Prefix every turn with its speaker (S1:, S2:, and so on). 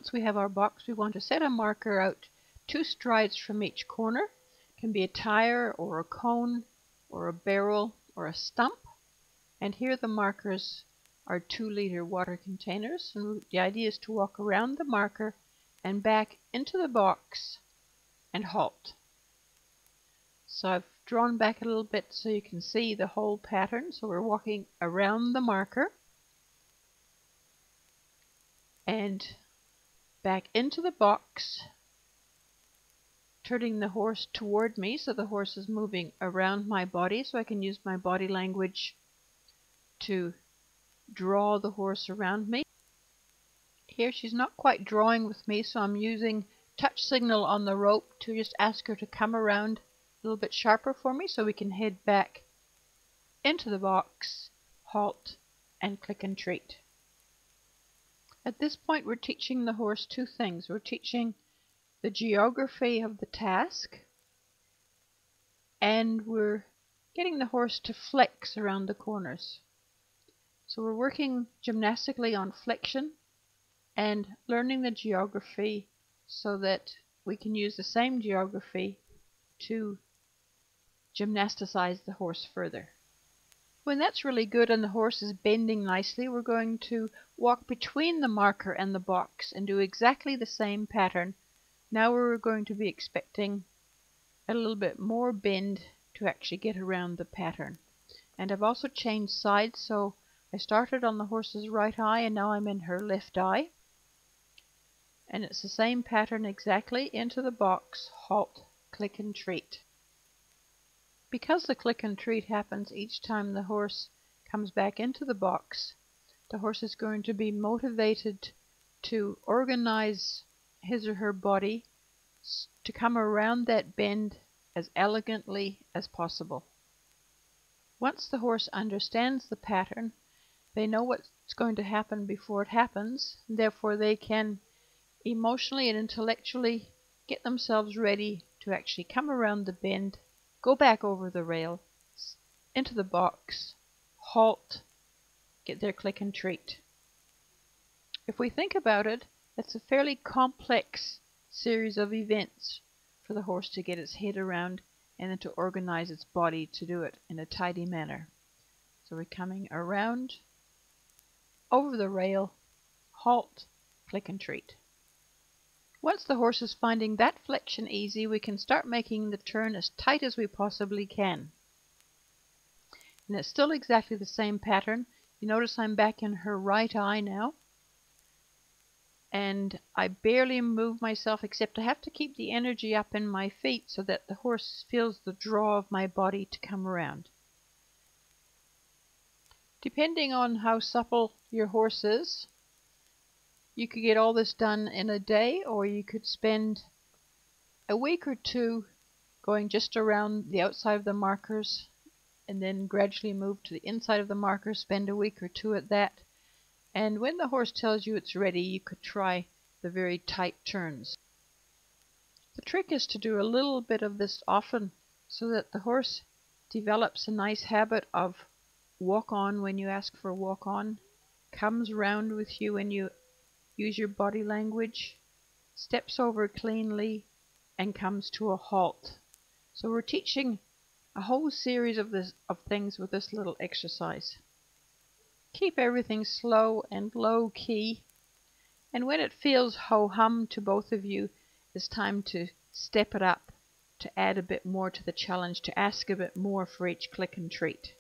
S1: once we have our box, we want to set a marker out 2 strides from each corner. It can be a tire or a cone or a barrel or a stump. And here the markers are 2-liter water containers. And the idea is to walk around the marker and back into the box and halt. So I've drawn back a little bit so you can see the whole pattern. So we're walking around the marker and back into the box, turning the horse toward me so the horse is moving around my body, so I can use my body language to draw the horse around me. Here she's not quite drawing with me, so I'm using touch signal on the rope to just ask her to come around a little bit sharper for me so we can head back into the box, halt, and click and treat. At this point we're teaching the horse 2 things. We're teaching the geography of the task, and we're getting the horse to flex around the corners. So we're working gymnastically on flexion and learning the geography so that we can use the same geography to gymnasticize the horse further. When that's really good and the horse is bending nicely, we're going to walk between the marker and the box and do exactly the same pattern. Now we're going to be expecting a little bit more bend to actually get around the pattern. And I've also changed sides, so I started on the horse's right eye and now I'm in her left eye. And it's the same pattern exactly, into the box, halt, click and treat. Because the click and treat happens each time the horse comes back into the box, the horse is going to be motivated to organize his or her body to come around that bend as elegantly as possible. Once the horse understands the pattern, they know what's going to happen before it happens, and therefore they can emotionally and intellectually get themselves ready to actually come around the bend, go back over the rail, into the box, halt, get their click and treat. If we think about it, it's a fairly complex series of events for the horse to get its head around and then to organize its body to do it in a tidy manner. So we're coming around, over the rail, halt, click and treat. Once the horse is finding that flexion easy, we can start making the turn as tight as we possibly can. And it's still exactly the same pattern. You notice I'm back in her right eye now. And I barely move myself, except I have to keep the energy up in my feet so that the horse feels the draw of my body to come around. Depending on how supple your horse is, you could get all this done in a day, or you could spend a week or 2 going just around the outside of the markers and then gradually move to the inside of the markers, spend a week or 2 at that. And when the horse tells you it's ready, you could try the very tight turns. The trick is to do a little bit of this often so that the horse develops a nice habit of walk on when you ask for a walk on, comes round with you when you use your body language, steps over cleanly, and comes to a halt. So we're teaching a whole series of things with this little exercise. Keep everything slow and low key, and when it feels ho-hum to both of you, it's time to step it up, to add a bit more to the challenge, to ask a bit more for each click and treat.